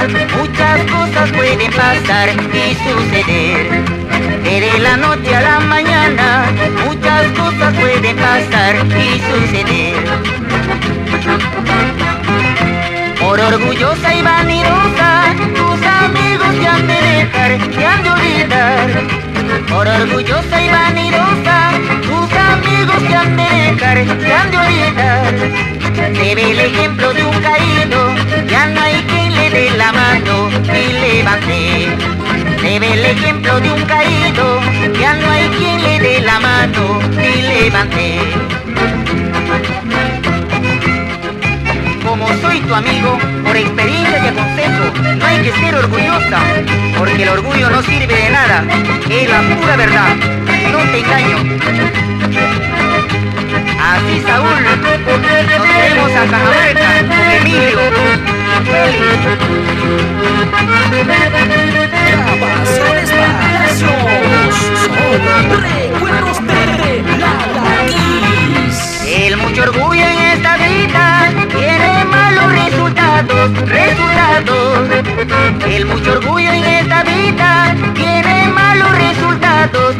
muchas cosas pueden pasar y suceder. Que de la noche a la mañana, muchas cosas pueden pasar y suceder. Por orgullosa y vanidosa, tus amigos te han de dejar, te han de olvidar. Por orgullosa y vanidosa, tus amigos te han de dejar, te han de olvidar. Se ve el ejemplo de un caído, ya no hay quien le dé la mano y levante. Se ve el ejemplo de un caído, ya no hay quien le dé la mano y levante. Como soy tu amigo, por experiencia te aconsejo, no hay que ser orgullosa, porque el orgullo no sirve de nada, es la pura verdad, no te engaño. Así Saúl, nos vemos a Cajamarca con Emilio. Grabaciones Palacios, son recuerdos de la Kiss. El mucho orgullo en esta vida tiene malos resultados. El mucho orgullo en esta vida tiene malos resultados.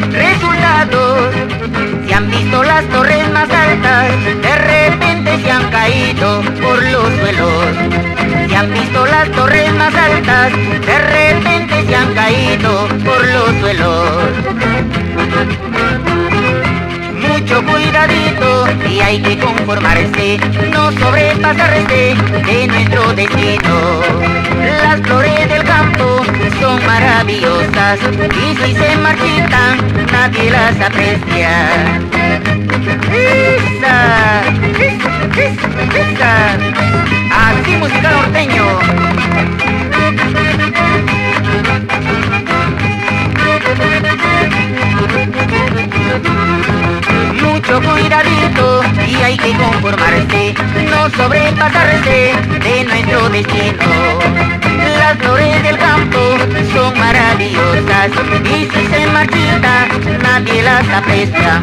Se han visto las torres más altas, de repente se han caído por los suelos. Se han visto las torres más altas, de repente se han caído por los suelos. Mucho cuidadito y hay que conformarse, no sobrepasarse de nuestro destino. Las flores del campo son maravillosas y si se marchitan nadie las aprecia. Esa, así música norteño. Mucho cuidadito y hay que conformarse, no sobrepasarse de nuestro destino. Las flores del campo son maravillosas y si se marchitan nadie las aprecia.